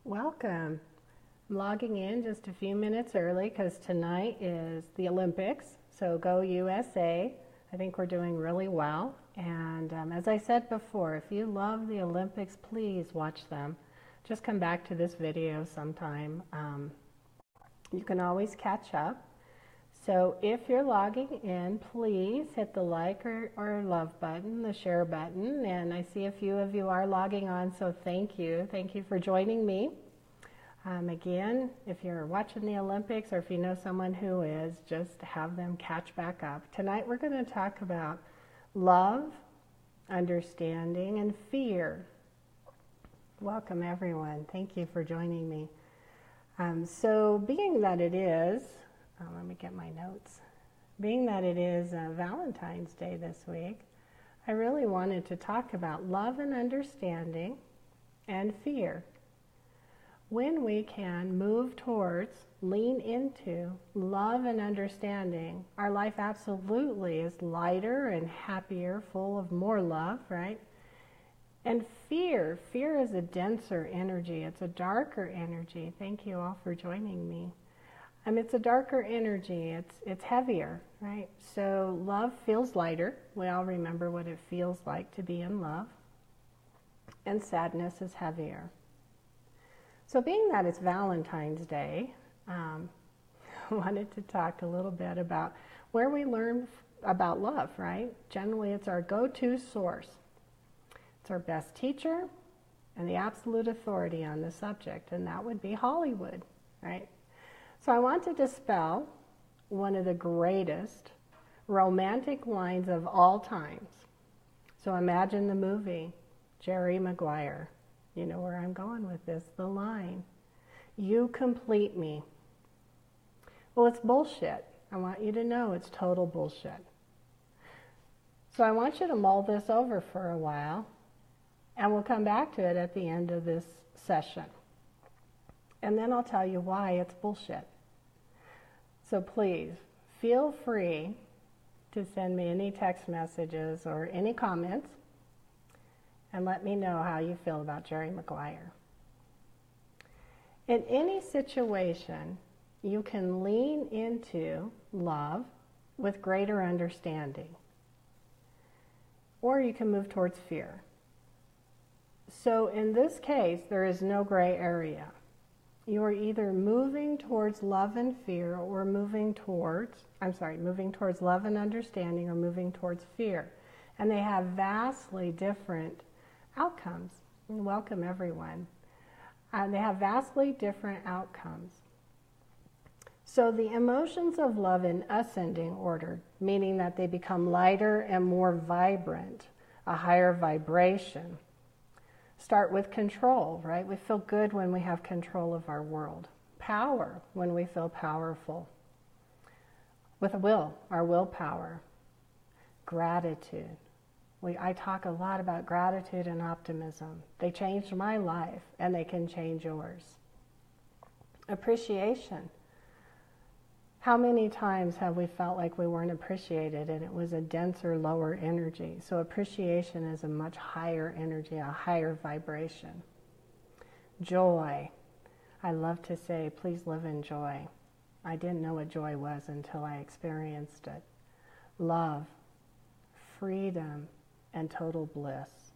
Welcome. I'm logging in just a few minutes early because tonight is the Olympics, so go USA. I think we're doing really well. And as I said before, if you love the Olympics, please watch them. Just come back to this video sometime. You can always catch up. So if you're logging in, please hit the like or love button, the share button. And I see a few of you are logging on, so thank you. Thank you for joining me. Again, if you're watching the Olympics or if you know someone who is, just have them catch back up. Tonight we're going to talk about love, understanding, and fear. Welcome everyone. Thank you for joining me. So being that it is, let me get my notes. Being that it is Valentine's Day this week, I really wanted to talk about love and understanding and fear. When we can move towards, lean into love and understanding, our life absolutely is lighter and happier, full of more love, right? And fear is a denser energy. It's a darker energy. Thank you all for joining me. It's a darker energy. It's heavier, right? So love feels lighter. We all remember what it feels like to be in love. And sadness is heavier. So being that it's Valentine's Day, I wanted to talk a little bit about where we learn about love, right? Generally, it's our go-to source. It's our best teacher and the absolute authority on the subject, and that would be Hollywood, right? So I want to dispel one of the greatest romantic lines of all times. So imagine the movie, Jerry Maguire. You know where I'm going with this, the line, "You complete me." Well, it's bullshit. I want you to know it's total bullshit. So I want you to mull this over for a while, and we'll come back to it at the end of this session. And then I'll tell you why it's bullshit. So please, feel free to send me any text messages or any comments and let me know how you feel about Jerry Maguire. In any situation, you can lean into love with greater understanding, or you can move towards fear. So in this case, there is no gray area. You are either moving towards love and fear or moving towards love and understanding or moving towards fear. And they have vastly different outcomes. And welcome everyone. They have vastly different outcomes. So the emotions of love in ascending order, meaning that they become lighter and more vibrant, a higher vibration, start with control, right? We feel good when we have control of our world. Power, when we feel powerful. With a will, our willpower. Gratitude. I talk a lot about gratitude and optimism. They changed my life, and they can change yours. Appreciation. How many times have we felt like we weren't appreciated and it was a denser, lower energy? So appreciation is a much higher energy, a higher vibration. Joy. I love to say, please live in joy. I didn't know what joy was until I experienced it. Love, freedom, and total bliss.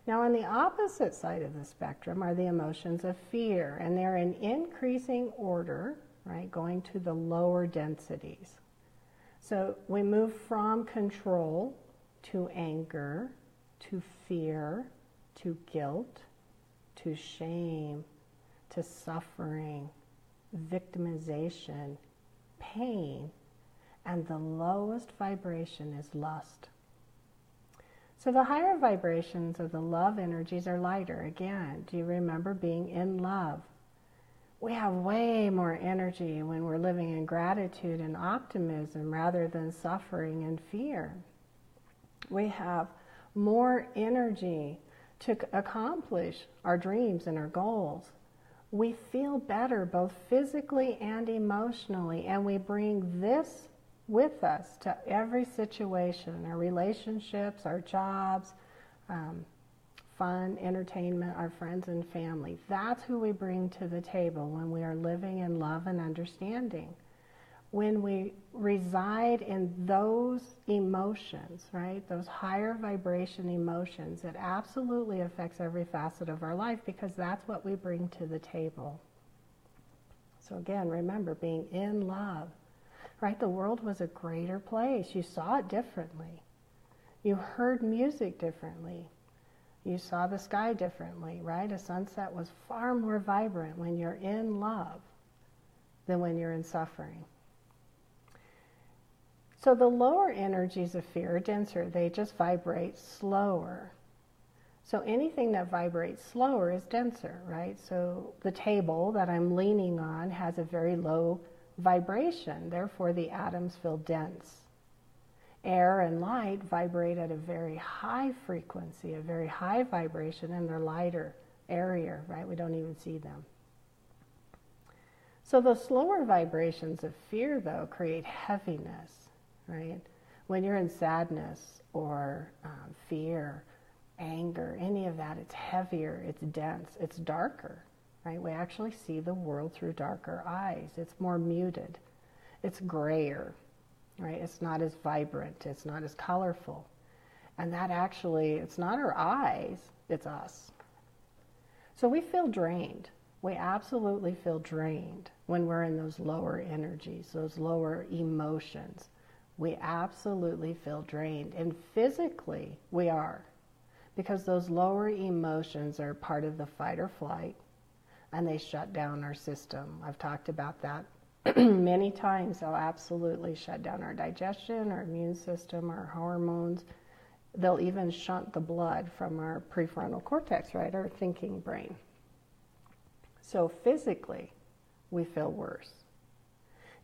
Now on the opposite side of the spectrum are the emotions of fear, and they're in increasing order, right, going to the lower densities. So we move from control to anger, to fear, to guilt, to shame, to suffering, victimization, pain, and the lowest vibration is lust. So the higher vibrations of the love energies are lighter. Again, do you remember being in love? We have way more energy when we're living in gratitude and optimism rather than suffering and fear. We have more energy to accomplish our dreams and our goals. We feel better both physically and emotionally, and we bring this with us to every situation, our relationships, our jobs, fun, entertainment, our friends and family. That's who we bring to the table when we are living in love and understanding. When we reside in those emotions, right, those higher vibration emotions, it absolutely affects every facet of our life because that's what we bring to the table. So again, remember, being in love, right? The world was a greater place. You saw it differently. You heard music differently. You saw the sky differently, right? A sunset was far more vibrant when you're in love than when you're in suffering. So the lower energies of fear are denser. They just vibrate slower. So anything that vibrates slower is denser, right? So the table that I'm leaning on has a very low vibration. Therefore, the atoms feel dense. Air and light vibrate at a very high frequency, a very high vibration, and they're lighter, airier, right? We don't even see them. So the slower vibrations of fear, though, create heaviness, right? When you're in sadness or fear, anger, any of that, it's heavier, it's dense, it's darker, right? We actually see the world through darker eyes. It's more muted. It's grayer, right? It's not as vibrant. It's not as colorful. And that actually, it's not our eyes, it's us. So we feel drained. We absolutely feel drained when we're in those lower energies, those lower emotions. We absolutely feel drained. And physically, we are. Because those lower emotions are part of the fight or flight, and they shut down our system. I've talked about that many times. They'll absolutely shut down our digestion, our immune system, our hormones. They'll even shunt the blood from our prefrontal cortex, right, our thinking brain. So physically, we feel worse.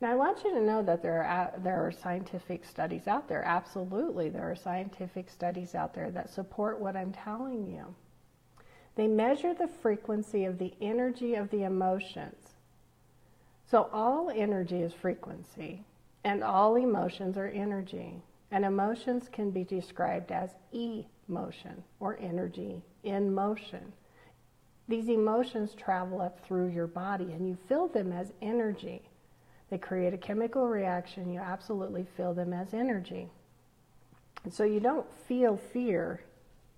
Now, I want you to know that there are scientific studies out there. Absolutely, there are scientific studies out there that support what I'm telling you. They measure the frequency of the energy of the emotions. So all energy is frequency, and all emotions are energy. And emotions can be described as emotion, or energy in motion. These emotions travel up through your body, and you feel them as energy. They create a chemical reaction. You absolutely feel them as energy. And so you don't feel fear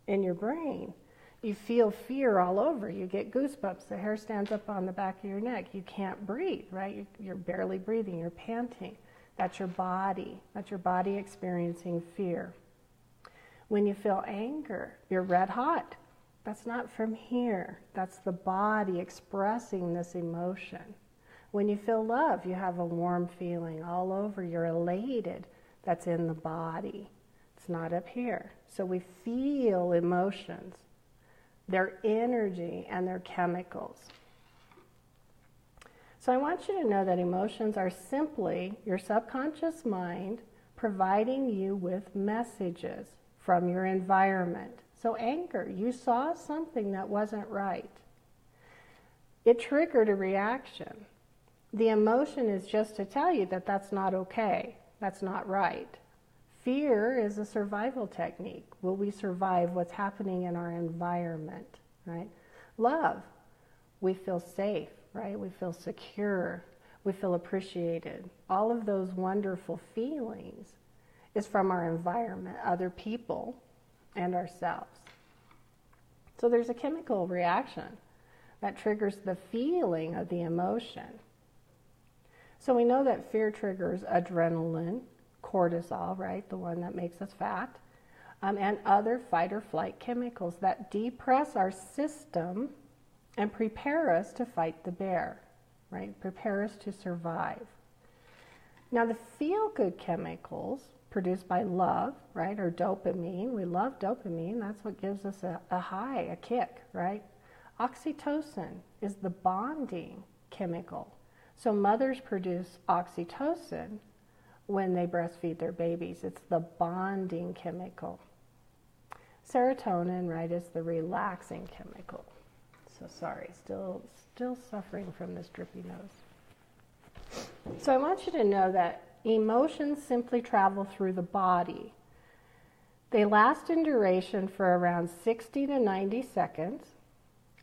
in your brain. You feel fear all over. You get goosebumps. The hair stands up on the back of your neck. You can't breathe, right? You're barely breathing. You're panting. That's your body. That's your body experiencing fear. When you feel anger, you're red hot. That's not from here. That's the body expressing this emotion. When you feel love, you have a warm feeling all over. You're elated. That's in the body. It's not up here. So we feel emotions. They're energy and they're chemicals. So I want you to know that emotions are simply your subconscious mind providing you with messages from your environment. So anger, you saw something that wasn't right. It triggered a reaction. The emotion is just to tell you that that's not okay, that's not right. Fear is a survival technique. Will we survive what's happening in our environment, right? Love, we feel safe, right? We feel secure, we feel appreciated. All of those wonderful feelings is from our environment, other people, and ourselves. So there's a chemical reaction that triggers the feeling of the emotion. So we know that fear triggers adrenaline, cortisol, right, the one that makes us fat, and other fight or flight chemicals that depress our system and prepare us to fight the bear, right, prepare us to survive. Now the feel-good chemicals produced by love, right, or dopamine, we love dopamine, that's what gives us a high, a kick, right? Oxytocin is the bonding chemical. So mothers produce oxytocin when they breastfeed their babies. It's the bonding chemical. Serotonin, right, is the relaxing chemical. So sorry, still suffering from this drippy nose. So I want you to know that emotions simply travel through the body. They last in duration for around 60 to 90 seconds.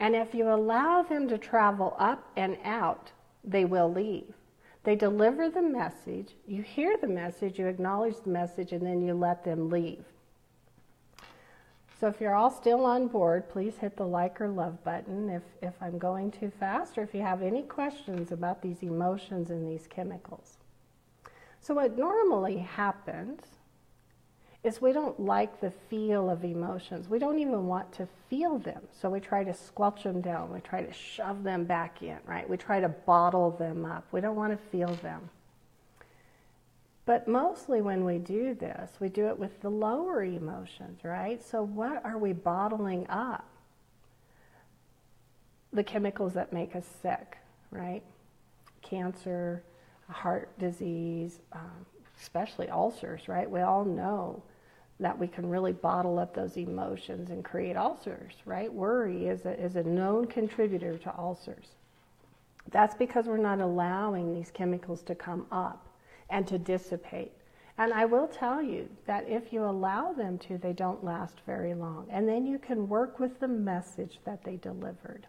And if you allow them to travel up and out, they will leave. They deliver the message, you hear the message, you acknowledge the message, and then you let them leave. So if you're all still on board, please hit the like or love button if I'm going too fast, or if you have any questions about these emotions and these chemicals. So what normally happens is we don't like the feel of emotions. We don't even want to feel them. So we try to squelch them down. We try to shove them back in, right? We try to bottle them up. We don't want to feel them. But mostly when we do this, we do it with the lower emotions, right? So what are we bottling up? The chemicals that make us sick, right? Cancer, heart disease, especially ulcers, right? We all know that we can really bottle up those emotions and create ulcers, right? Worry is a known contributor to ulcers. That's because we're not allowing these chemicals to come up and to dissipate. And I will tell you that if you allow them to, they don't last very long. And then you can work with the message that they delivered.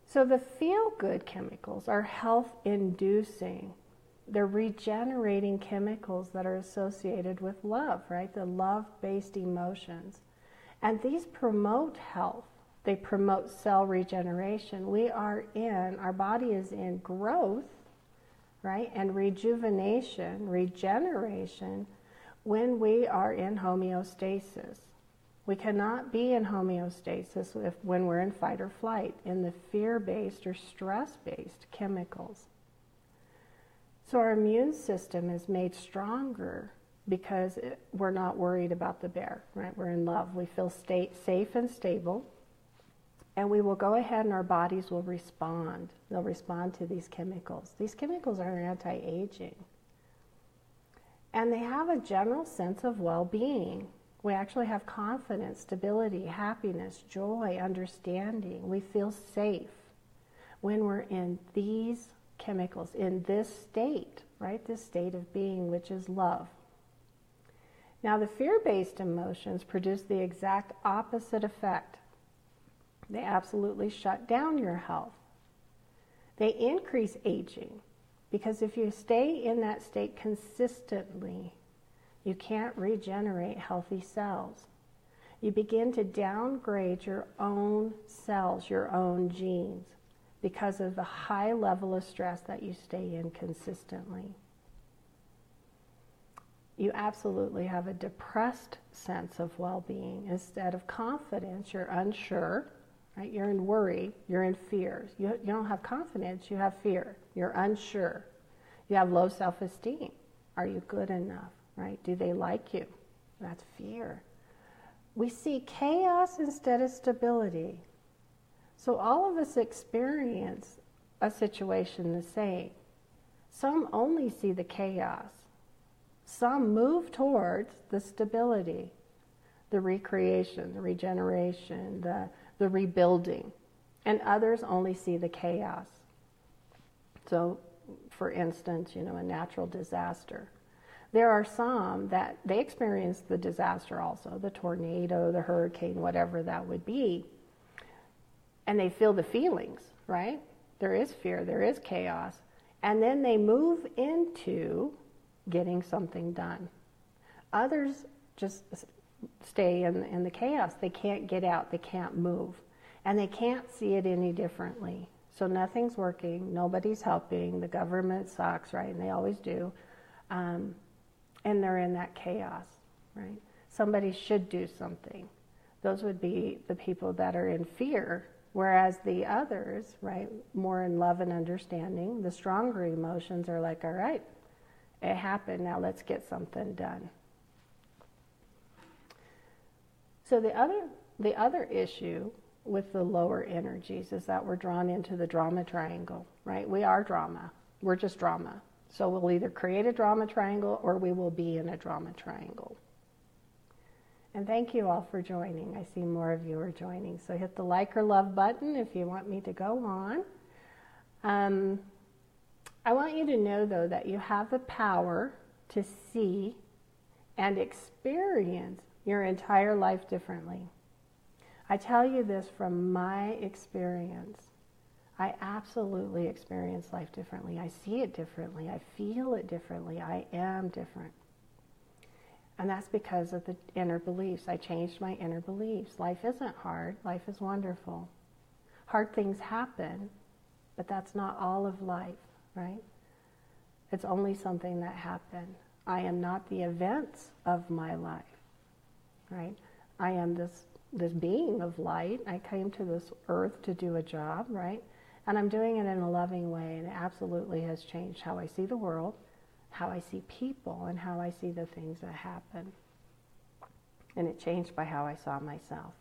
So the feel-good chemicals are health-inducing. They're regenerating chemicals that are associated with love, right? The love-based emotions. And these promote health. They promote cell regeneration. Our body is in growth, right? And rejuvenation, regeneration, when we are in homeostasis. We cannot be in homeostasis when we're in fight or flight, in the fear-based or stress-based chemicals. So our immune system is made stronger because we're not worried about the bear, right? We're in love. We feel safe and stable. And we will go ahead and our bodies will respond. They'll respond to these chemicals. These chemicals are anti-aging. And they have a general sense of well-being. We actually have confidence, stability, happiness, joy, understanding. We feel safe when we're in these chemicals, in this state, right? This state of being, which is love. Now, the fear-based emotions produce the exact opposite effect. They absolutely shut down your health. They increase aging, because if you stay in that state consistently, you can't regenerate healthy cells. You begin to downgrade your own cells, your own genes, because of the high level of stress that you stay in consistently. You absolutely have a depressed sense of well-being. Instead of confidence, you're unsure, right? You're in worry, you're in fear. You don't have confidence, you have fear. You're unsure. You have low self-esteem. Are you good enough, right? Do they like you? That's fear. We see chaos instead of stability. So all of us experience a situation the same. Some only see the chaos. Some move towards the stability, the recreation, the regeneration, the rebuilding. And others only see the chaos. So, for instance, a natural disaster. There are some that they experience the disaster also, the tornado, the hurricane, whatever that would be. And they feel the feelings, right? There is fear, there is chaos. And then they move into getting something done. Others just stay in the chaos. They can't get out, they can't move. And they can't see it any differently. So nothing's working, nobody's helping, the government sucks, right? And they always do. And they're in that chaos, right? Somebody should do something. Those would be the people that are in fear. Whereas the others, right, more in love and understanding, the stronger emotions are like, all right, it happened, now let's get something done. So the other issue with the lower energies is that we're drawn into the drama triangle, right? We are drama. We're just drama. So we'll either create a drama triangle or we will be in a drama triangle. And thank you all for joining. I see more of you are joining. So hit the like or love button if you want me to go on. I want you to know, though, that you have the power to see and experience your entire life differently. I tell you this from my experience. I absolutely experience life differently. I see it differently. I feel it differently. I am different. And that's because of the inner beliefs. I changed my inner beliefs. Life isn't hard. Life is wonderful. Hard things happen, but that's not all of life, right? It's only something that happened. I am not the events of my life, right? I am this being of light. I came to this earth to do a job, right? And I'm doing it in a loving way, and it absolutely has changed how I see the world, how I see people, and how I see the things that happen. And it changed by how I saw myself.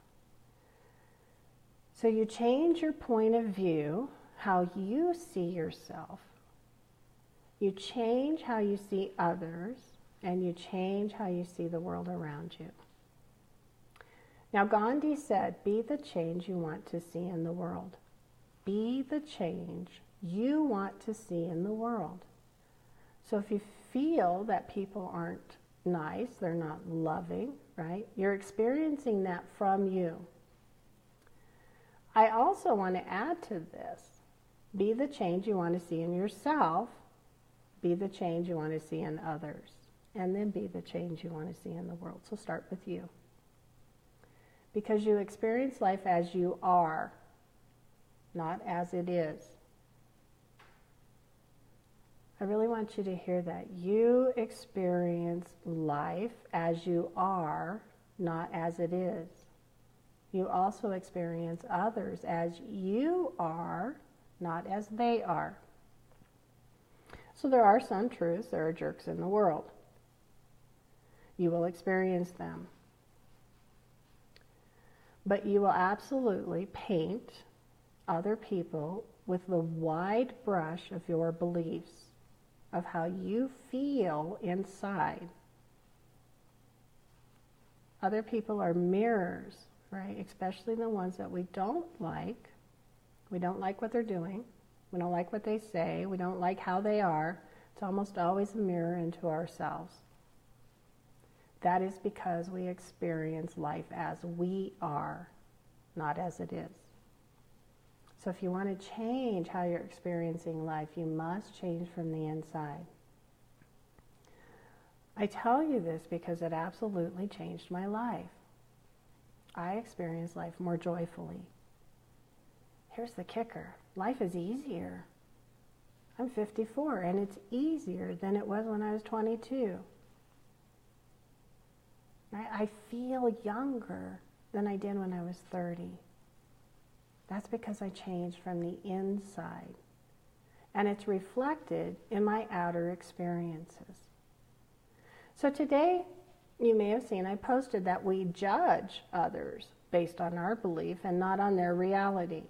So you change your point of view, how you see yourself. You change how you see others, and you change how you see the world around you. Now, Gandhi said, be the change you want to see in the world. Be the change you want to see in the world. So if you feel that people aren't nice, they're not loving, right? You're experiencing that from you. I also want to add to this, be the change you want to see in yourself, be the change you want to see in others, and then be the change you want to see in the world. So start with you. Because you experience life as you are, not as it is. I really want you to hear that. You experience life as you are, not as it is. You also experience others as you are, not as they are. So there are some truths, there are jerks in the world. You will experience them. But you will absolutely paint other people with the wide brush of your beliefs, of how you feel inside. Other people are mirrors, right? Especially the ones that we don't like. We don't like what they're doing. We don't like what they say. We don't like how they are. It's almost always a mirror into ourselves. That is because we experience life as we are, not as it is. So if you want to change how you're experiencing life, you must change from the inside. I tell you this because it absolutely changed my life. I experience life more joyfully. Here's the kicker. Life is easier. I'm 54, and it's easier than it was when I was 22. I feel younger than I did when I was 30. That's because I changed from the inside. And it's reflected in my outer experiences. So today, you may have seen I posted that we judge others based on our belief and not on their reality.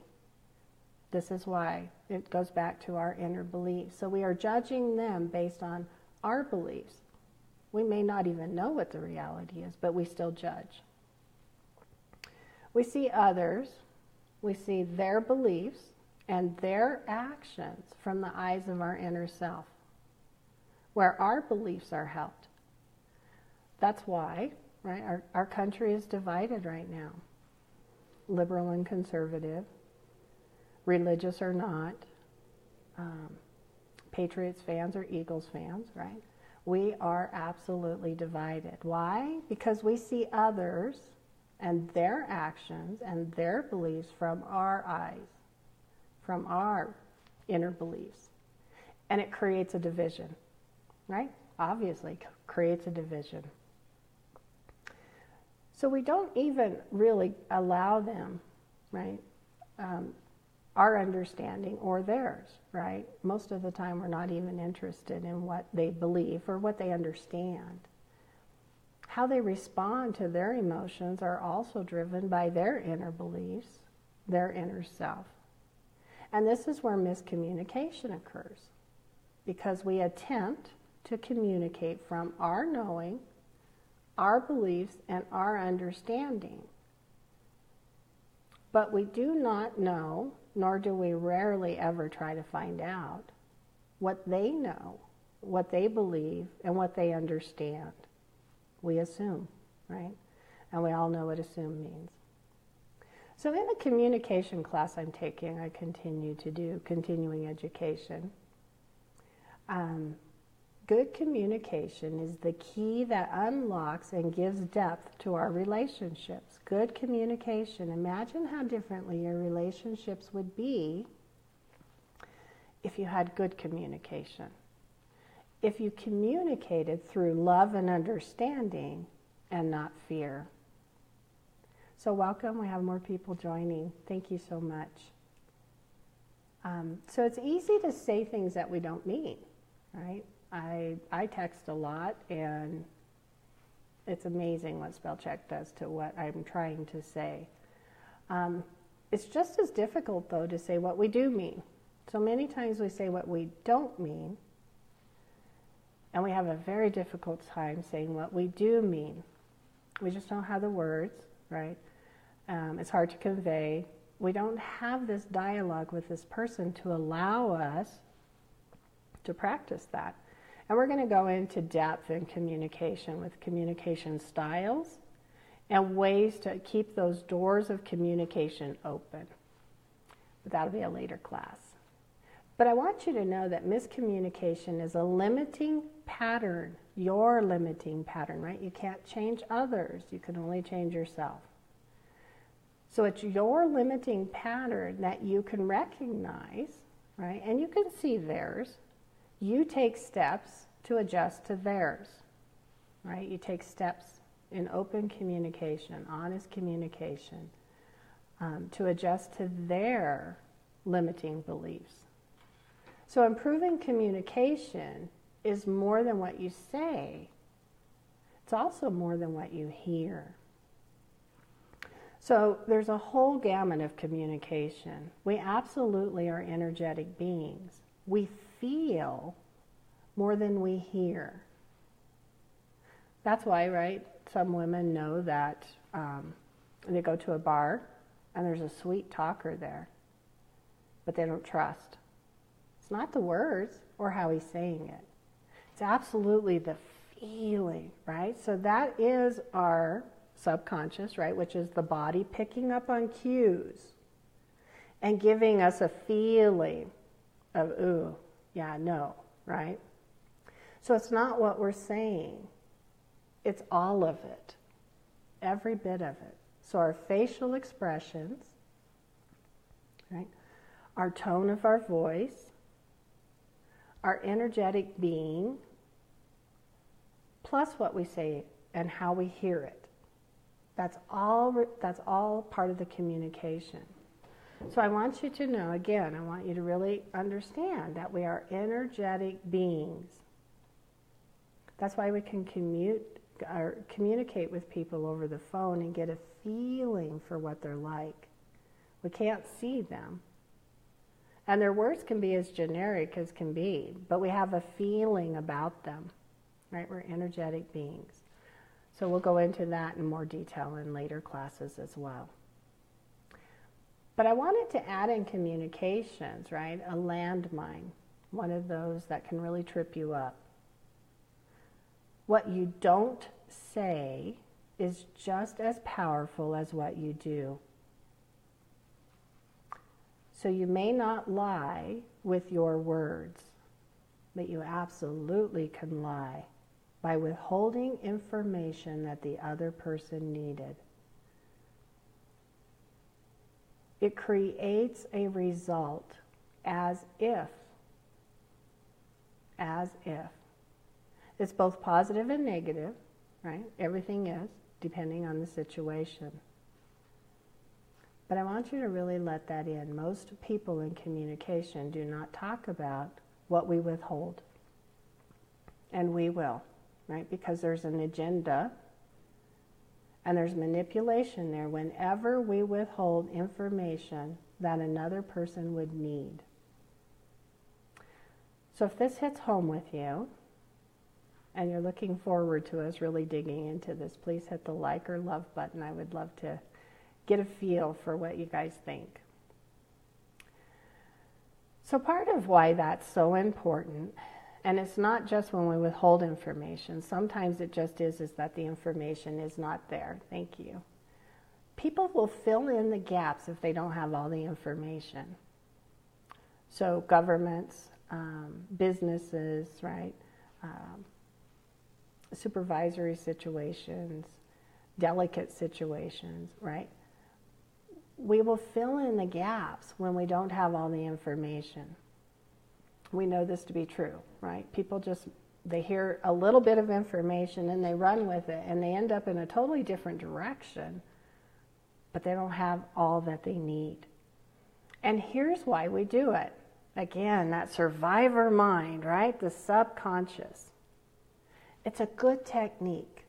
This is why it goes back to our inner beliefs. So we are judging them based on our beliefs. We may not even know what the reality is, but we still judge. We see others, we see their beliefs and their actions from the eyes of our inner self, where our beliefs are held. That's why, right, our country is divided right now. Liberal and conservative, religious or not, Patriots fans or Eagles fans, right? We are absolutely divided. Why? Because we see others and their actions and their beliefs from our eyes, from our inner beliefs. And it creates a division, right? Obviously creates a division. So we don't even really allow them, right? Our understanding or theirs, right? Most of the time we're not even interested in what they believe or what they understand. How they respond to their emotions are also driven by their inner beliefs, their inner self. And this is where miscommunication occurs, because we attempt to communicate from our knowing, our beliefs, and our understanding. But we do not know, nor do we rarely ever try to find out, what they know, what they believe, and what they understand. We assume, right? And we all know what assume means. So in the communication class I'm taking, I continue to do continuing education. Good communication is the key that unlocks and gives depth to our relationships. Good communication. Imagine how differently your relationships would be if you had good communication. If you communicated through love and understanding and not fear. So welcome, we have more people joining. Thank you so much. So it's easy to say things that we don't mean, right? I text a lot, and it's amazing what spell check does to what I'm trying to say. It's just as difficult, though, to say what we do mean. So many times we say what we don't mean, and we have a very difficult time saying what we do mean. We just don't have the words, right? It's hard to convey. We don't have this dialogue with this person to allow us to practice that. And we're going to go into depth in communication with communication styles and ways to keep those doors of communication open. But that'll be a later class. But I want you to know that miscommunication is a limiting pattern, your limiting pattern, right? You can't change others. You can only change yourself. So it's your limiting pattern that you can recognize, right? And you can see theirs. You take steps to adjust to theirs, right? You take steps in open communication, honest communication, to adjust to their limiting beliefs. So improving communication is more than what you say. It's also more than what you hear. So there's a whole gamut of communication. We absolutely are energetic beings. We feel more than we hear. That's why, right, some women know that they go to a bar and there's a sweet talker there, but they don't trust. It's not the words or how he's saying it. It's absolutely the feeling, right? So that is our subconscious, right, which is the body picking up on cues and giving us a feeling of, ooh, yeah, no, right? So it's not what we're saying. It's all of it, every bit of it. So our facial expressions, right, our tone of our voice, our energetic being, plus what we say and how we hear it. That's all part of the communication. So I want you to know, again, I want you to really understand that we are energetic beings. That's why we can communicate with people over the phone and get a feeling for what they're like. We can't see them. And their words can be as generic as can be, but we have a feeling about them, right? We're energetic beings. So we'll go into that in more detail in later classes as well. But I wanted to add in communications, right? A landmine, one of those that can really trip you up. What you don't say is just as powerful as what you do. So you may not lie with your words, but you absolutely can lie by withholding information that the other person needed. It creates a result as if. It's both positive and negative, right? Everything is, depending on the situation. But I want you to really let that in. Most people in communication do not talk about what we withhold. And we will, right? Because there's an agenda and there's manipulation there whenever we withhold information that another person would need. So if this hits home with you, and you're looking forward to us really digging into this, please hit the like or love button. I would love to get a feel for what you guys think. So part of why that's so important, And it's not just when we withhold information. Sometimes it just is that the information is not there. Thank you. People will fill in the gaps if they don't have all the information. So governments, businesses, right? Supervisory situations, delicate situations, right? We will fill in the gaps when we don't have all the information. We know this to be true, right? People just, they hear a little bit of information and they run with it and they end up in a totally different direction, but they don't have all that they need. And here's why we do it. Again, that survivor mind, right? The subconscious. It's a good technique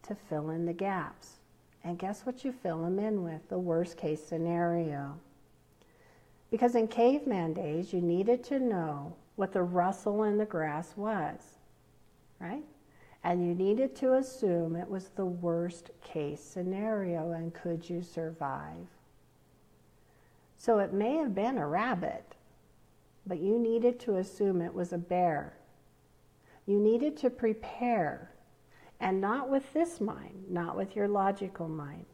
to fill in the gaps. And guess what you fill them in with? The worst case scenario. Because in caveman days, you needed to know what the rustle in the grass was, right? And you needed to assume it was the worst case scenario and could you survive? So it may have been a rabbit, but you needed to assume it was a bear. You needed to prepare, and not with this mind, not with your logical mind,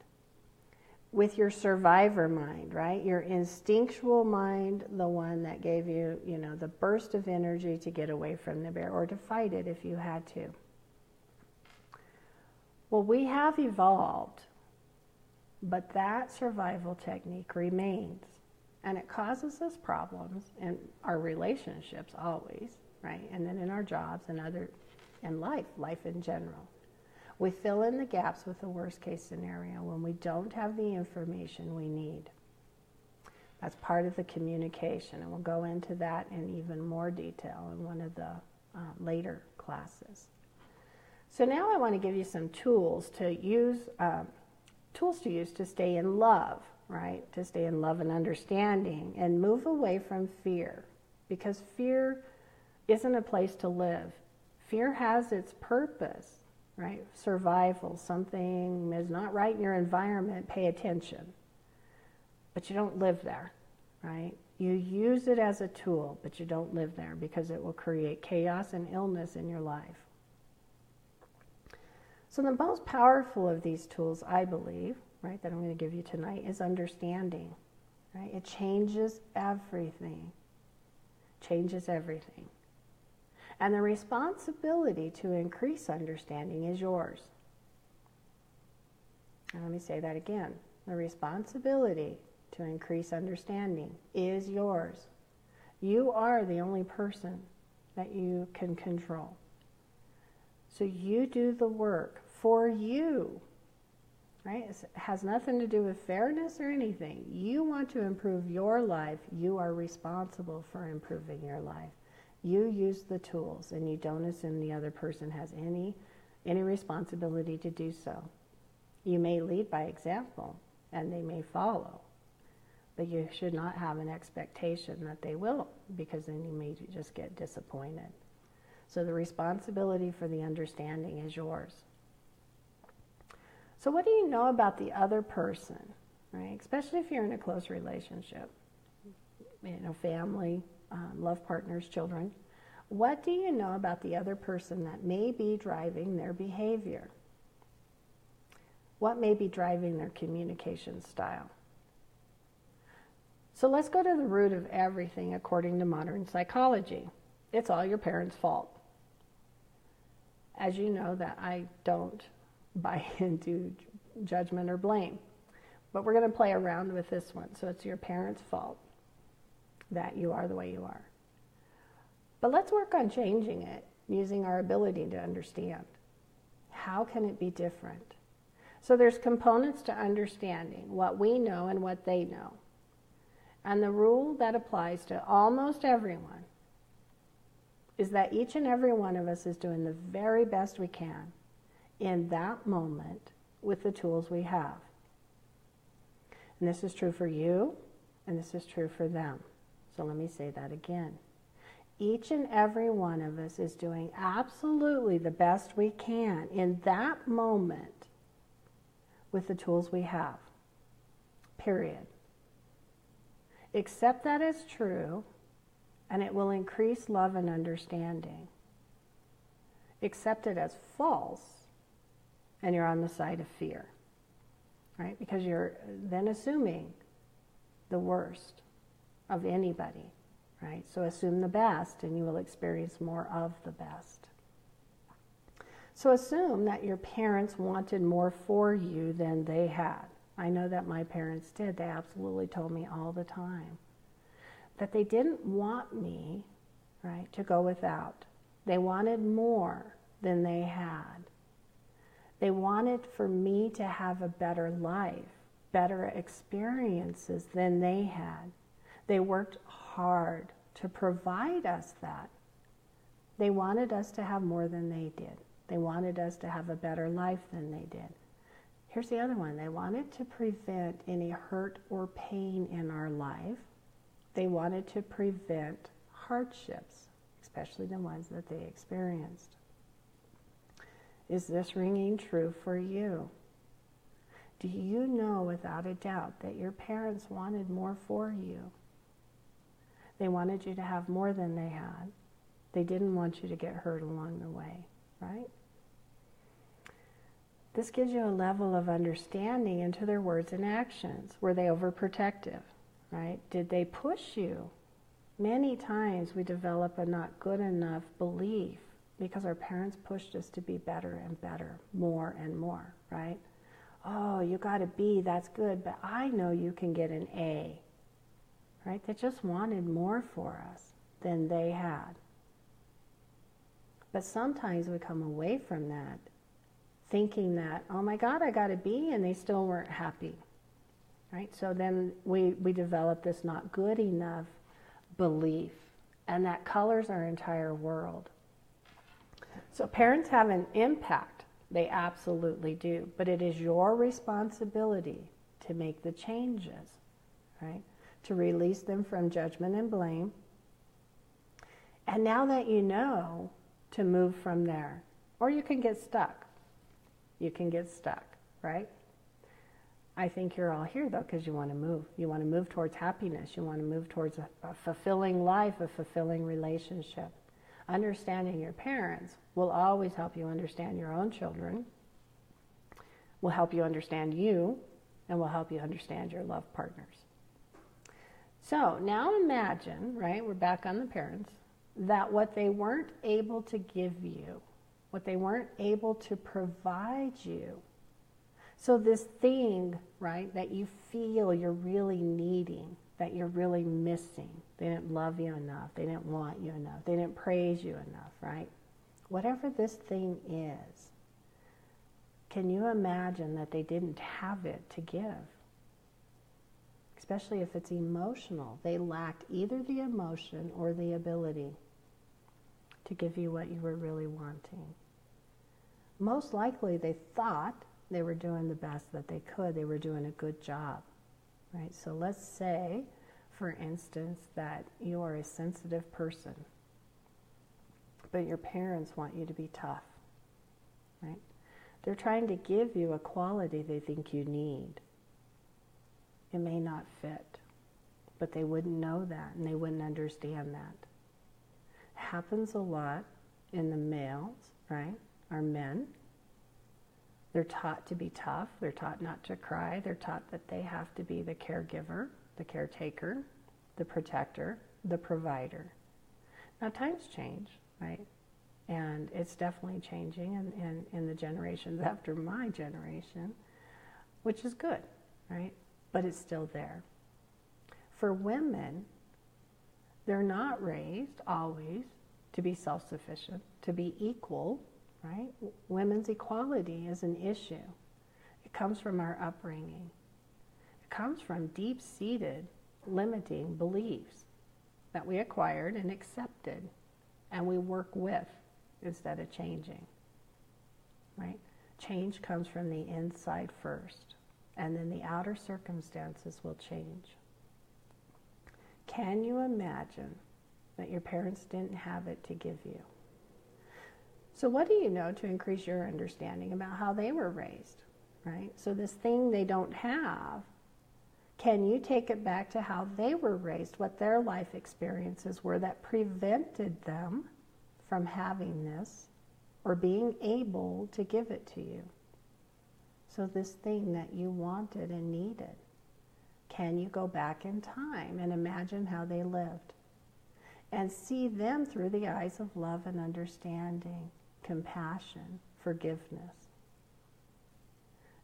with your survivor mind, right? Your instinctual mind, the one that gave you, the burst of energy to get away from the bear or to fight it if you had to. Well, we have evolved, but that survival technique remains. And it causes us problems in our relationships always, right? And then in our jobs and in life in general. We fill in the gaps with the worst case scenario when we don't have the information we need. That's part of the communication, and we'll go into that in even more detail in one of the later classes. So now I want to give you some tools to use to stay in love, right? To stay in love and understanding and move away from fear, because fear isn't a place to live. Fear has its purpose, right? Survival. Something is not right in your environment, pay attention. But you don't live there, right? You use it as a tool, but you don't live there because it will create chaos and illness in your life. So the most powerful of these tools, I believe, right, that I'm going to give you tonight is understanding, right? It changes everything. Changes everything. And the responsibility to increase understanding is yours. And let me say that again. The responsibility to increase understanding is yours. You are the only person that you can control. So you do the work for you, right? It has nothing to do with fairness or anything. You want to improve your life. You are responsible for improving your life. You use the tools, and you don't assume the other person has any responsibility to do so. You may lead by example, and they may follow, but you should not have an expectation that they will, because then you may just get disappointed. So the responsibility for the understanding is yours. So what do you know about the other person, right? Especially if you're in a close relationship, family, love partners, children. What do you know about the other person that may be driving their behavior? What may be driving their communication style? So let's go to the root of everything according to modern psychology. It's all your parents' fault. As you know, that I don't buy into judgment or blame. But we're going to play around with this one. So it's your parents' fault that you are the way you are. But let's work on changing it using our ability to understand. How can it be different? So there's components to understanding, what we know and what they know. And the rule that applies to almost everyone is that each and every one of us is doing the very best we can in that moment with the tools we have. And this is true for you, and this is true for them. So let me say that again. Each and every one of us is doing absolutely the best we can in that moment with the tools we have. Period. Accept that as true, and it will increase love and understanding. accept it as false, and you're on the side of fear, right? Because you're then assuming the worst of anybody, right? So assume the best and you will experience more of the best. So assume that your parents wanted more for you than they had. I know that my parents did. They absolutely told me all the time that they didn't want me, right, to go without. They wanted more than they had. They wanted for me to have a better life, better experiences than they had. They worked hard to provide us that. They wanted us to have more than they did. They wanted us to have a better life than they did. Here's the other one. They wanted to prevent any hurt or pain in our life. They wanted to prevent hardships, especially the ones that they experienced. Is this ringing true for you? Do you know without a doubt that your parents wanted more for you? They wanted you to have more than they had. They didn't want you to get hurt along the way, right? This gives you a level of understanding into their words and actions. Were they overprotective, right? Did they push you? Many times we develop a not good enough belief because our parents pushed us to be better and better, more and more, right? Oh, you got a B, that's good, but I know you can get an A, right? They just wanted more for us than they had. But sometimes we come away from that thinking that, oh my God, I got a B, and they still weren't happy, right? So then we develop this not good enough belief, and that colors our entire world. So parents have an impact. They absolutely do. But it is your responsibility to make the changes, right? To release them from judgment and blame. And now that you know, to move from there. Or you can get stuck. You can get stuck, right? I think you're all here, though, because you want to move. You want to move towards happiness. You want to move towards a fulfilling life, a fulfilling relationship. Understanding your parents will always help you understand your own children, will help you understand you, and will help you understand your love partners. So now imagine, right, we're back on the parents, that what they weren't able to give you, what they weren't able to provide you, so this thing, right, that you feel you're really needing, that you're really missing, they didn't love you enough, they didn't want you enough, they didn't praise you enough, right? Whatever this thing is, can you imagine that they didn't have it to give? Especially if it's emotional. They lacked either the emotion or the ability to give you what you were really wanting. Most likely they thought they were doing the best that they could. They were doing a good job, right? So let's say, for instance, that you are a sensitive person, but your parents want you to be tough, right? They're trying to give you a quality they think you need. It may not fit, but they wouldn't know that and they wouldn't understand that. It happens a lot in the males, right? Our men. They're taught to be tough. They're taught not to cry. They're taught that they have to be the caregiver, the caretaker, the protector, the provider. Now times change, right? And it's definitely changing in the generations after my generation, which is good, right? But it's still there. For women, they're not raised always to be self-sufficient, to be equal, right? Women's equality is an issue. It comes from our upbringing. It comes from deep-seated limiting beliefs that we acquired and accepted and we work with instead of changing, right? Change comes from the inside first, and then the outer circumstances will change. Can you imagine that your parents didn't have it to give you? So what do you know to increase your understanding about how they were raised, right? So this thing they don't have, can you take it back to how they were raised, what their life experiences were that prevented them from having this or being able to give it to you. So this thing that you wanted and needed, can you go back in time and imagine how they lived? And see them through the eyes of love and understanding, compassion, forgiveness.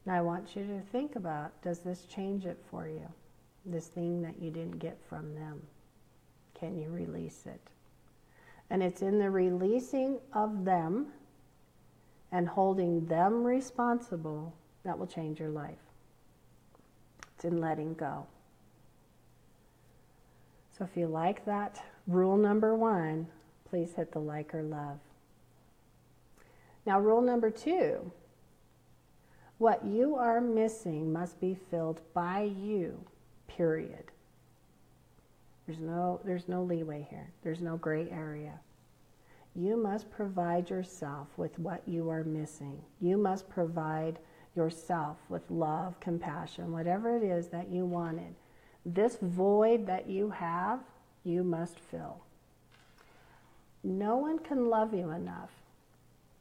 Now I want you to think about, does this change it for you? This thing that you didn't get from them. Can you release it? And it's in the releasing of them and holding them responsible that will change your life. It's in letting go. So if you like that rule number 1, please hit the like or love. Now rule number 2, what you are missing must be filled by you, period. There's no leeway here. There's no gray area. You must provide yourself with what you are missing. You must provide yourself with love, compassion, whatever it is that you wanted. This void that you have, you must fill. No one can love you enough.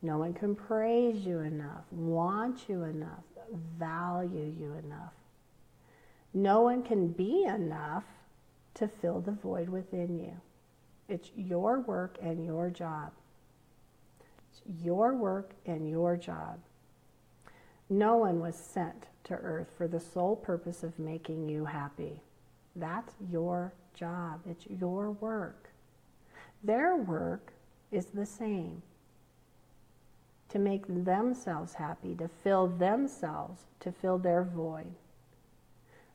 No one can praise you enough, want you enough, value you enough. No one can be enough to fill the void within you. It's your work and your job. It's your work and your job. No one was sent to earth for the sole purpose of making you happy. That's your job. It's your work. Their work is the same. To make themselves happy, to fill themselves, to fill their void.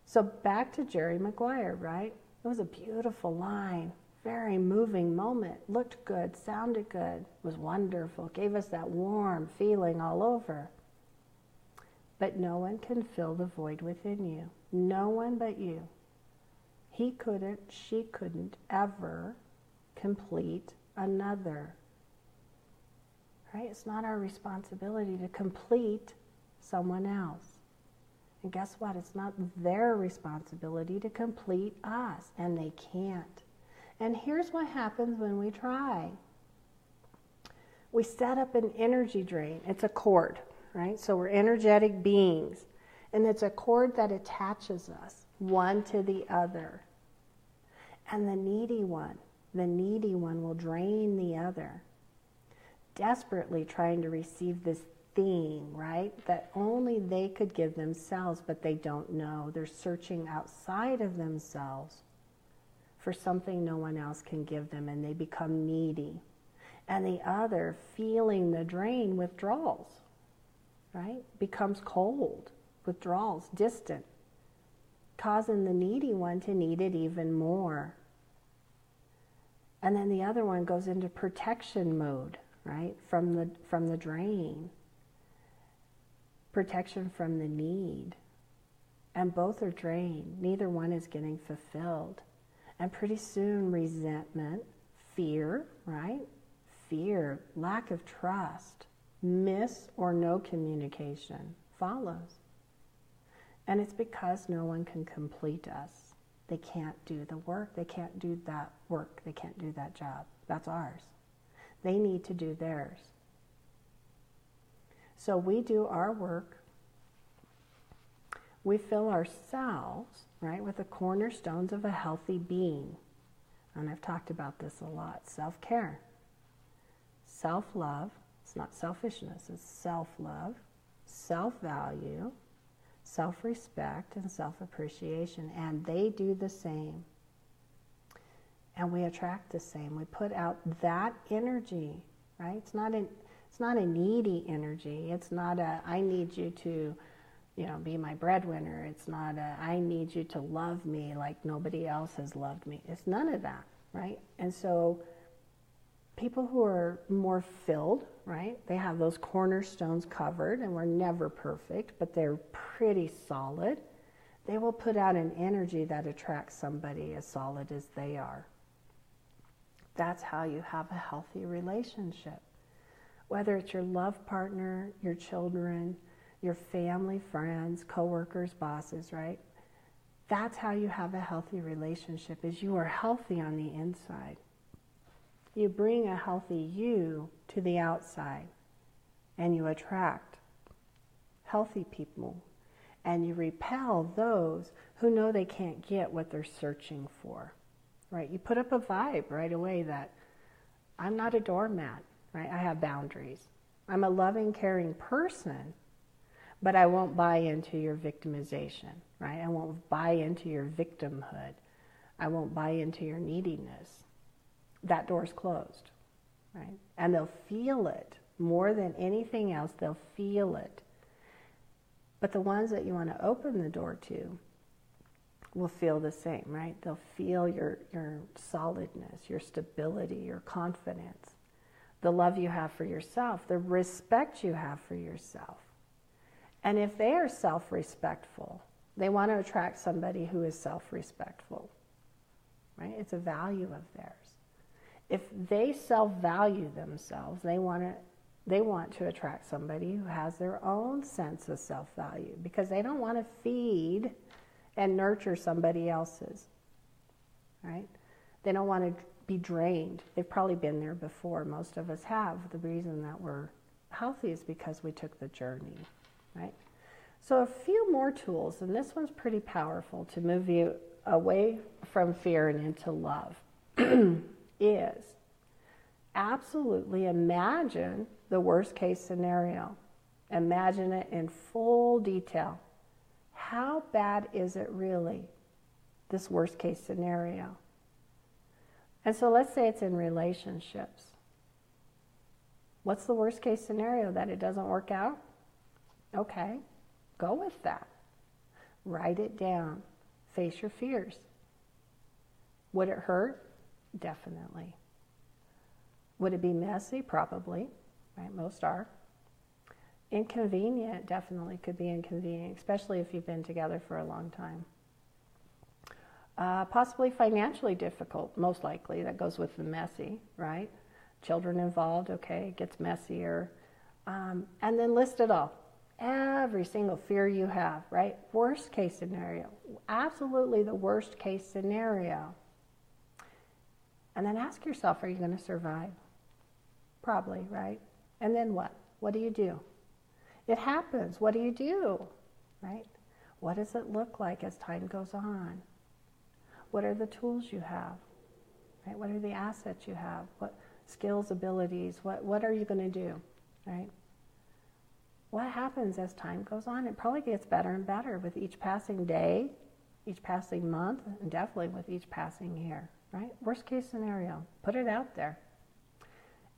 So back to Jerry Maguire, right? It was a beautiful line, very moving moment, looked good, sounded good, was wonderful, gave us that warm feeling all over. But no one can fill the void within you. No one but you. He couldn't, she couldn't ever complete another. Right? It's not our responsibility to complete someone else. And guess what? It's not their responsibility to complete us, and they can't. And here's what happens when we try. We set up an energy drain. It's a cord, right? So we're energetic beings, and it's a cord that attaches us one to the other. And the needy one will drain the other, desperately trying to receive this thing, right, that only they could give themselves, but they don't know. They're searching outside of themselves for something no one else can give them, and they become needy. And the other, feeling the drain, withdraws, right, becomes cold, withdrawals, distant, causing the needy one to need it even more. And then the other one goes into protection mode, right, from the drain. Protection from the need. And both are drained. Neither one is getting fulfilled. And pretty soon resentment, fear, right? Fear, lack of trust, miss or no communication follows. And it's because no one can complete us. They can't do the work. They can't do that work. They can't do that job. That's ours. They need to do theirs. So we do our work. We fill ourselves, right, with the cornerstones of a healthy being. And I've talked about this a lot. Self-care, self-love. It's not selfishness. It's self-love, self-value, self-respect, and self-appreciation. And they do the same. And we attract the same. We put out that energy, right? It's not a needy energy. It's not a, I need you to, be my breadwinner. It's not a, I need you to love me like nobody else has loved me. It's none of that, right? And so people who are more filled, right? They have those cornerstones covered, and we're never perfect, but they're pretty solid. They will put out an energy that attracts somebody as solid as they are. That's how you have a healthy relationship. Whether it's your love partner, your children, your family, friends, coworkers, bosses, right? That's how you have a healthy relationship, is you are healthy on the inside. You bring a healthy you to the outside. and you attract healthy people, and you repel those who know they can't get what they're searching for, right? You put up a vibe right away that I'm not a doormat, right? I have boundaries. I'm a loving, caring person, but I won't buy into your victimization, right? I won't buy into your victimhood. I won't buy into your neediness. That door's closed, right? And they'll feel it more than anything else. They'll feel it. But the ones that you want to open the door to will feel the same, right? They'll feel your solidness, your stability, your confidence, the love you have for yourself, the respect you have for yourself. And if they are self-respectful, they want to attract somebody who is self-respectful, right? It's a value of theirs. If they self-value themselves, they want to attract somebody who has their own sense of self-value, because they don't want to feed and nurture somebody else's, right? They don't want to be drained. They've probably been there before. Most of us have. The reason that we're healthy is because we took the journey, right? So a few more tools, and this one's pretty powerful to move you away from fear and into love, is absolutely imagine the worst case scenario. Imagine it in full detail. How bad is it really, this worst case scenario? And so let's say it's in relationships. What's the worst case scenario? That it doesn't work out? Okay, go with that. Write it down. Face your fears. Would it hurt? Definitely. Would it be messy? Probably, right? Most are. Inconvenient? Definitely could be inconvenient, especially if you've been together for a long time. Possibly financially difficult, most likely. That goes with the messy, right? Children involved, okay, it gets messier. And then list it all. Every single fear you have, right? Worst case scenario. Absolutely the worst case scenario. And then ask yourself, are you going to survive? Probably, right? And then what? What do you do? It happens. What do you do? Right? What does it look like as time goes on? What are the tools you have? Right? What are the assets you have? What skills, abilities? What are you going to do? Right? What happens as time goes on? It probably gets better and better with each passing day, each passing month, and definitely with each passing year. Right? Worst case scenario. Put it out there.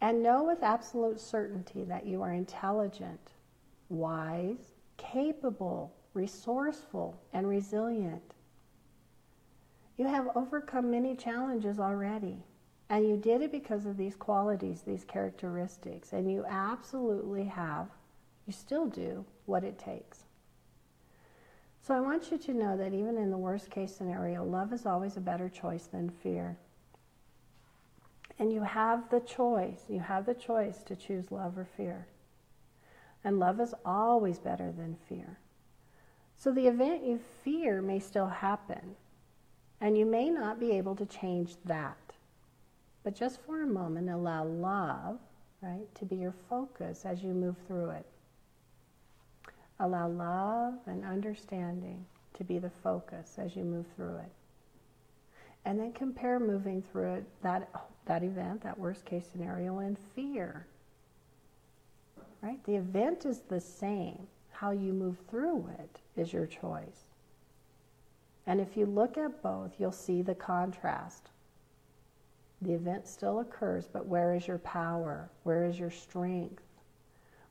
And know with absolute certainty that you are intelligent, wise, capable, resourceful, and resilient. You have overcome many challenges already, and you did it because of these qualities, these characteristics, and you absolutely have, you still do, what it takes. So I want you to know that even in the worst case scenario, love is always a better choice than fear. And you have the choice to choose love or fear. And love is always better than fear. So the event you fear may still happen, and you may not be able to change that. But just for a moment, allow love, right, to be your focus as you move through it. Allow love and understanding to be the focus as you move through it. And then compare moving through it, that event, that worst case scenario, and fear. Right? The event is the same. How you move through it is your choice. And if you look at both, you'll see the contrast. The event still occurs, but where is your power? Where is your strength?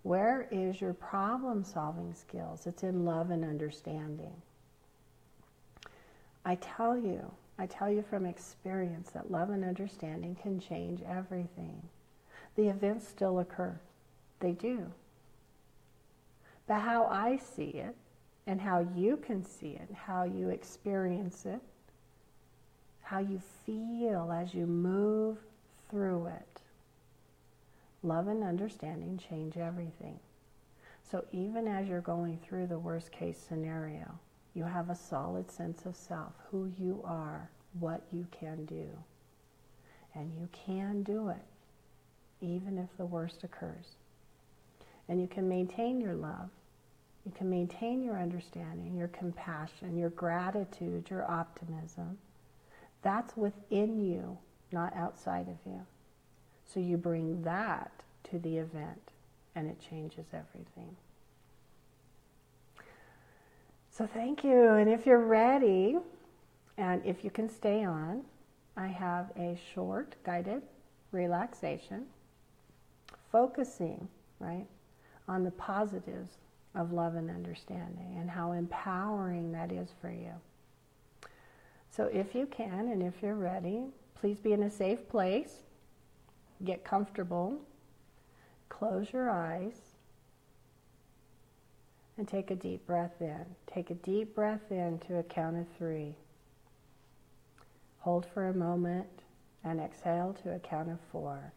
Where is your problem-solving skills? It's in love and understanding. I tell you from experience that love and understanding can change everything. The events still occur. They do. But how I see it, and how you can see it, how you experience it, how you feel as you move through it, love and understanding change everything. So even as you're going through the worst case scenario, you have a solid sense of self, who you are, what you can do. And you can do it, even if the worst occurs. And you can maintain your love. You can maintain your understanding, your compassion, your gratitude, your optimism. That's within you, not outside of you. So you bring that to the event, and it changes everything. So thank you. And if you're ready, and if you can stay on, I have a short guided relaxation focusing, right, on the positives of love and understanding and how empowering that is for you. So if you can and if you're ready, please be in a safe place. Get comfortable. Close your eyes. And take a deep breath in. Take a deep breath in to a count of 3. Hold for a moment and exhale to a count of 4.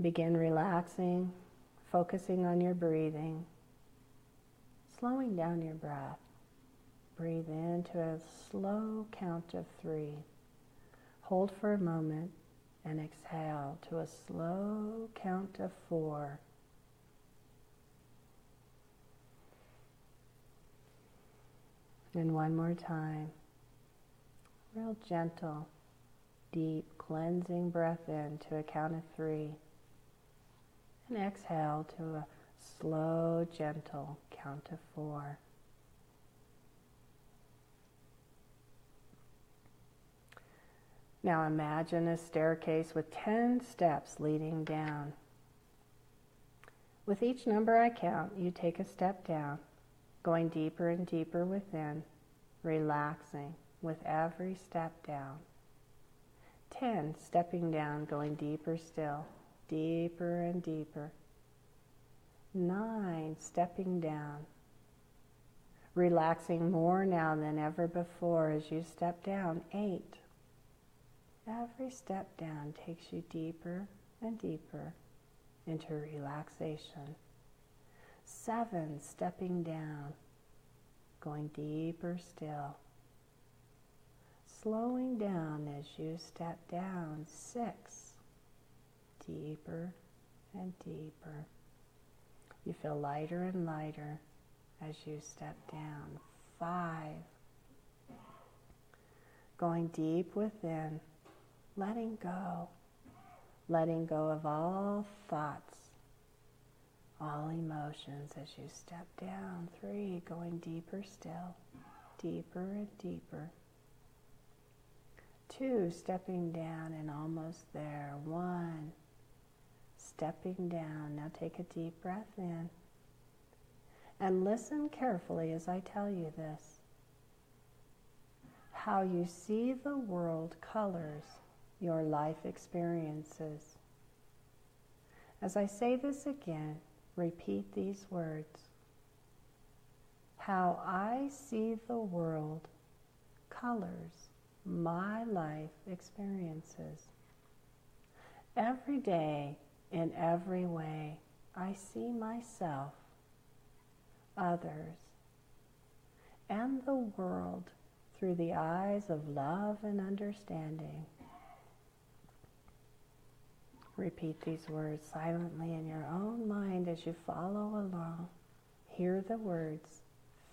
Begin relaxing, focusing on your breathing, slowing down your breath. Breathe into a slow count of 3. Hold for a moment and exhale to a slow count of 4. And one more time. Real gentle, deep, cleansing breath in to a count of 3. And exhale to a slow, gentle count of 4. Now imagine a staircase with 10 steps leading down. With each number I count, you take a step down, going deeper and deeper within, relaxing with every step down. 10, stepping down, going deeper still, deeper and deeper. 9, stepping down, relaxing more now than ever before as you step down. 8, every step down takes you deeper and deeper into relaxation. 7, stepping down, going deeper still. Slowing down as you step down. 6, deeper and deeper. You feel lighter and lighter as you step down. 5, going deep within, letting go of all thoughts, all emotions as you step down. 3, going deeper still, deeper and deeper. 2, stepping down and almost there. 1, stepping down. Now take a deep breath in. And listen carefully as I tell you this. How you see the world colors your life experiences. As I say this again, repeat these words. How I see the world colors my life experiences. Every day, in every way, I see myself, others, and the world through the eyes of love and understanding. Repeat these words silently in your own mind as you follow along. Hear the words,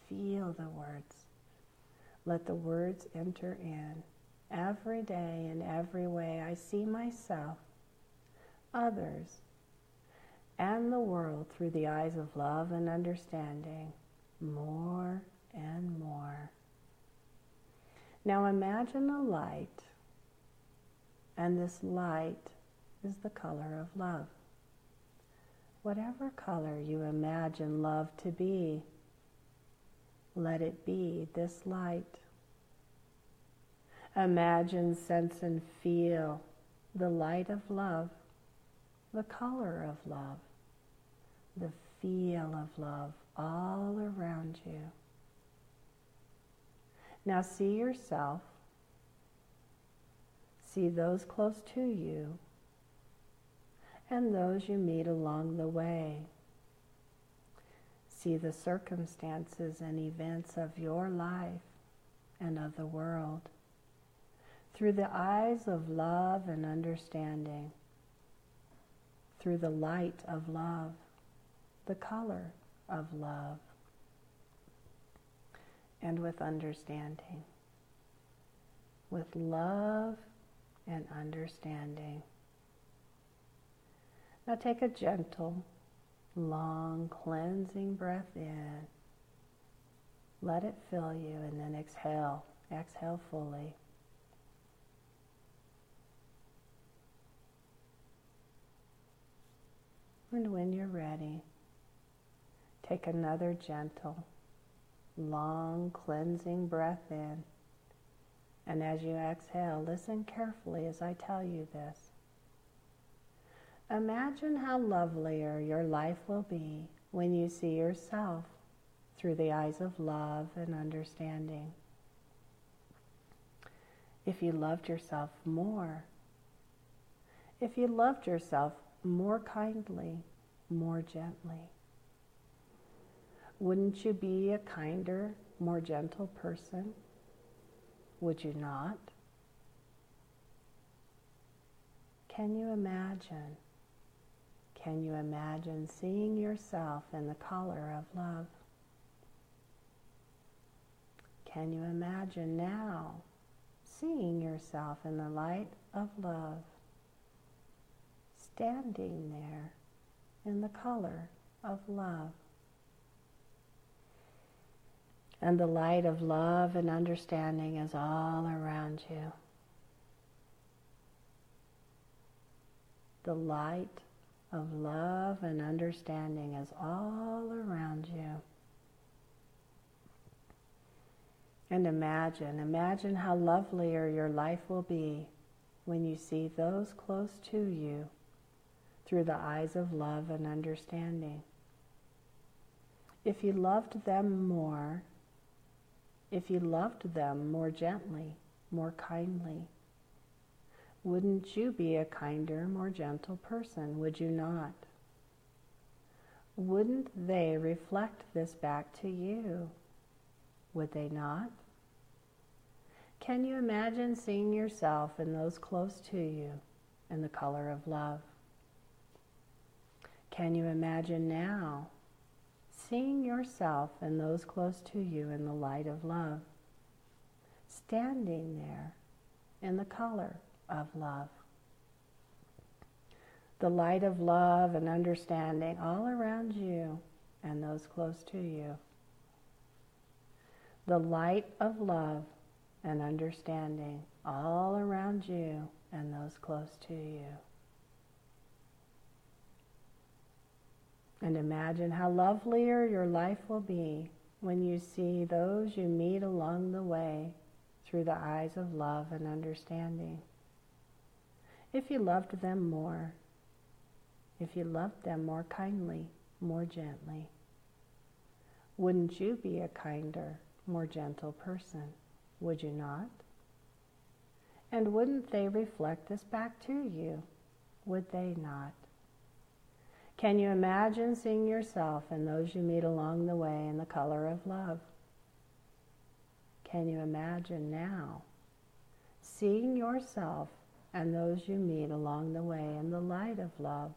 feel the words. Let the words enter in. Every day, in every way, I see myself, others, and the world through the eyes of love and understanding, more and more. Now imagine a light, and this light is the color of love. Whatever color you imagine love to be, let it be this light. Imagine, sense, and feel the light of love, the color of love, the feel of love all around you. Now see yourself, see those close to you, and those you meet along the way. See the circumstances and events of your life and of the world through the eyes of love and understanding, through the light of love, the color of love, and with understanding, with love and understanding. Now take a gentle, long, cleansing breath in. Let it fill you, and then exhale. Exhale fully. And when you're ready, take another gentle, long, cleansing breath in. And as you exhale, listen carefully as I tell you this. Imagine how lovelier your life will be when you see yourself through the eyes of love and understanding. If you loved yourself more, if you loved yourself more kindly, more gently, wouldn't you be a kinder, more gentle person? Would you not? Can you imagine? Can you imagine seeing yourself in the color of love? Can you imagine now seeing yourself in the light of love, standing there in the color of love? And the light of love and understanding is all around you. The light of love and understanding is all around you. And imagine how lovelier your life will be when you see those close to you through the eyes of love and understanding. If you loved them more, if you loved them more gently, more kindly, wouldn't you be a kinder, more gentle person? Would you not? Wouldn't they reflect this back to you? Would they not? Can you imagine seeing yourself and those close to you in the color of love? Can you imagine now seeing yourself and those close to you in the light of love, standing there in the color of love? The light of love and understanding all around you and those close to you. The light of love and understanding all around you and those close to you. And imagine how lovelier your life will be when you see those you meet along the way through the eyes of love and understanding. If you loved them more, if you loved them more kindly, more gently, wouldn't you be a kinder, more gentle person? Would you not? And wouldn't they reflect this back to you? Would they not? Can you imagine seeing yourself and those you meet along the way in the color of love? Can you imagine now seeing yourself and those you meet along the way in the light of love,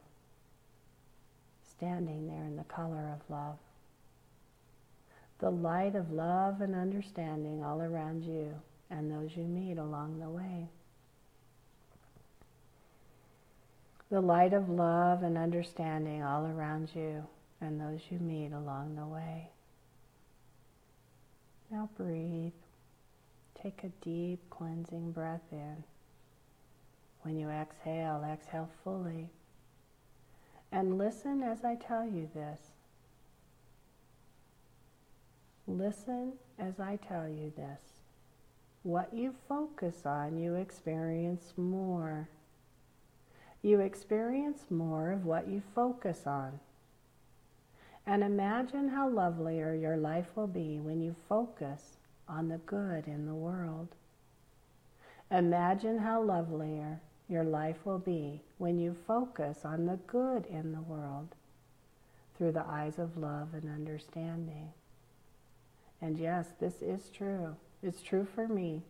standing there in the color of love? The light of love and understanding all around you and those you meet along the way. The light of love and understanding all around you and those you meet along the way. Now breathe. Take a deep cleansing breath in. When you exhale, exhale fully. And listen as I tell you this. Listen as I tell you this. What you focus on, you experience more. You experience more of what you focus on. And imagine how lovelier your life will be when you focus on the good in the world. Imagine how lovelier your life will be when you focus on the good in the world through the eyes of love and understanding. And yes, this is true. It's true for me.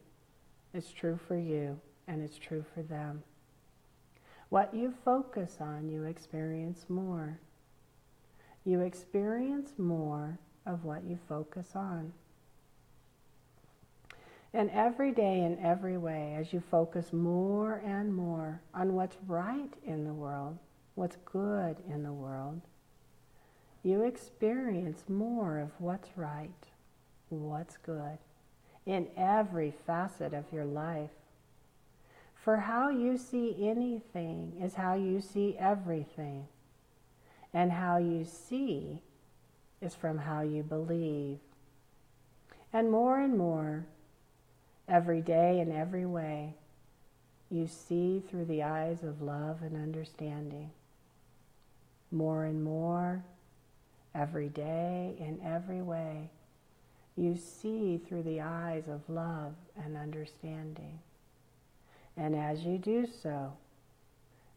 It's true for you, and it's true for them. What you focus on, you experience more. You experience more of what you focus on. And every day in every way, as you focus more and more on what's right in the world, what's good in the world, you experience more of what's right, what's good, in every facet of your life. For how you see anything is how you see everything. And how you see is from how you believe. And more, every day in every way, you see through the eyes of love and understanding. More and more, every day in every way, you see through the eyes of love and understanding. And as you do so,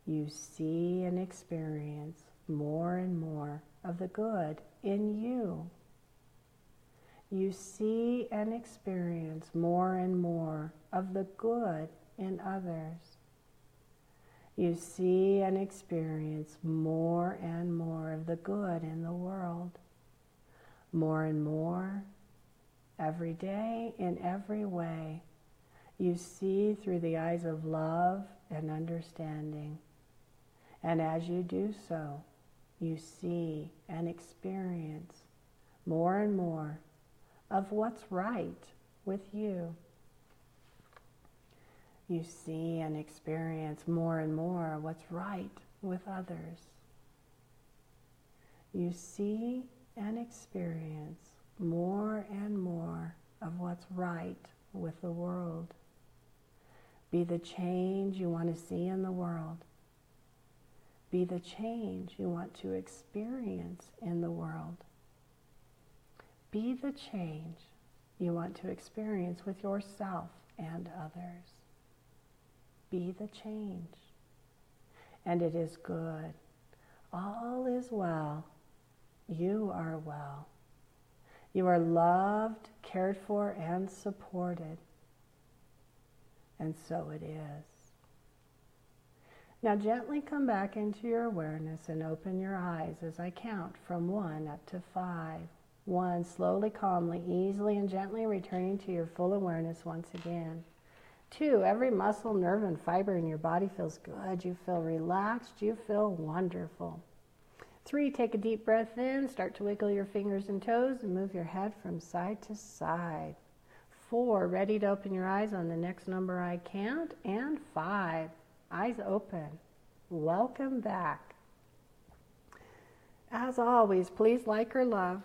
you see and experience more and more of the good in you. You see and experience more and more of the good in others. You see and experience more and more of the good in the world. More and more, every day, in every way, you see through the eyes of love and understanding. And as you do so, you see and experience more and more of what's right with you. You see and experience more and more what's right with others. You see and experience more and more of what's right with the world. Be the change you want to see in the world. Be the change you want to experience in the world. Be the change you want to experience with yourself and others. Be the change. And it is good. All is well. You are well. You are loved, cared for, and supported. And so it is. Now gently come back into your awareness and open your eyes as I count from 1 up to 5. 1, slowly, calmly, easily, and gently returning to your full awareness once again. 2, every muscle, nerve, and fiber in your body feels good. You feel relaxed. You feel wonderful. 3, take a deep breath in. Start to wiggle your fingers and toes and move your head from side to side. 4, ready to open your eyes on the next number I count. And 5, eyes open. Welcome back. As always, please like or love.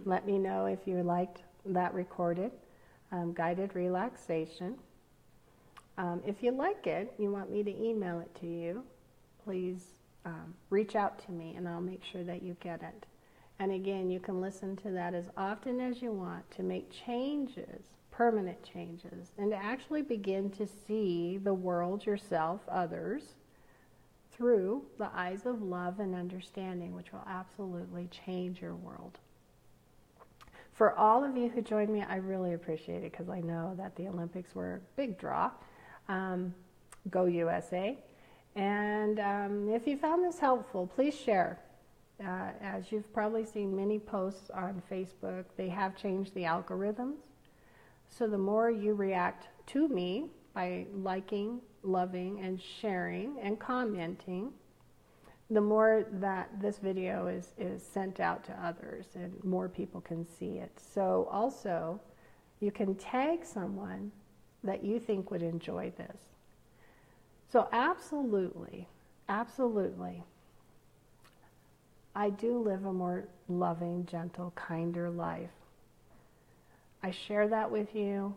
Let me know if you liked that recorded guided relaxation. If you like it, you want me to email it to you, please reach out to me and I'll make sure that you get it. And again, you can listen to that as often as you want to make changes, permanent changes, and to actually begin to see the world, yourself, others, through the eyes of love and understanding, which will absolutely change your world. For all of you who joined me, I really appreciate it because I know that the Olympics were a big draw. Go USA. And if you found this helpful, please share. As you've probably seen many posts on Facebook, they have changed the algorithms. So the more you react to me by liking, loving, and sharing, and commenting, the more that this video is sent out to others and more people can see it. So also, you can tag someone that you think would enjoy this. So absolutely, absolutely, I do live a more loving, gentle, kinder life. I share that with you.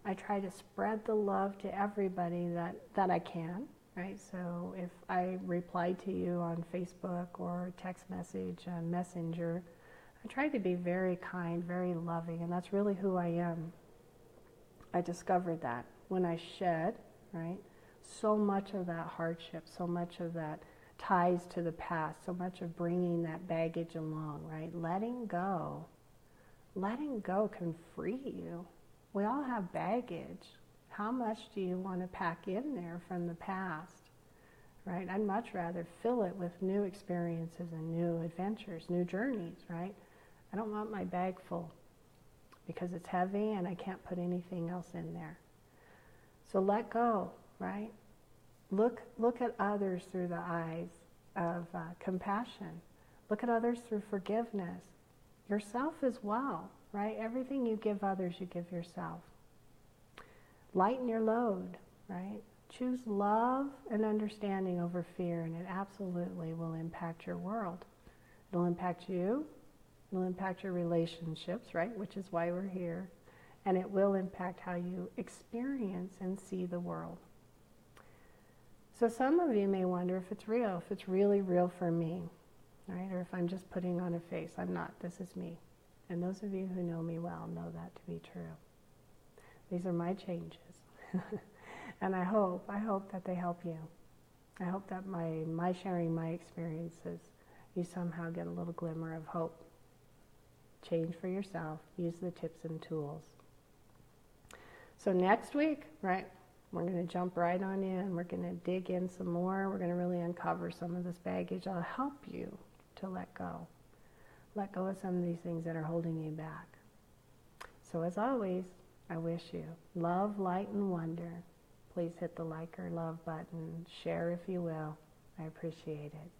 I try to spread the love to everybody that I can. Right, so if I reply to you on Facebook or text message on Messenger, I try to be very kind, very loving, and that's really who I am. I discovered that when I shed, right, so much of that hardship, so much of that ties to the past, so much of bringing that baggage along, right, letting go can free you. We all have baggage. How much do you want to pack in there from the past? Right? I'd much rather fill it with new experiences and new adventures, new journeys, right? I don't want my bag full because it's heavy and I can't put anything else in there. So let go, right? Look at others through the eyes of compassion. Look at others through forgiveness. Yourself as well, right? Everything you give others, you give yourself. Lighten your load, right? Choose love and understanding over fear, and it absolutely will impact your world. It'll impact you. It'll impact your relationships, right? Which is why we're here. And it will impact how you experience and see the world. So some of you may wonder if it's real, if it's really real for me, right? Or if I'm just putting on a face. I'm not. This is me. And those of you who know me well know that to be true. These are my changes. And I hope that they help you. I hope that my sharing my experiences, you somehow get a little glimmer of hope. Change for yourself. Use the tips and tools. So next week, right, we're going to jump right on in. We're going to dig in some more. We're going to really uncover some of this baggage. I'll help you to let go. Let go of some of these things that are holding you back. So as always, I wish you love, light, and wonder. Please hit the like or love button. Share if you will. I appreciate it.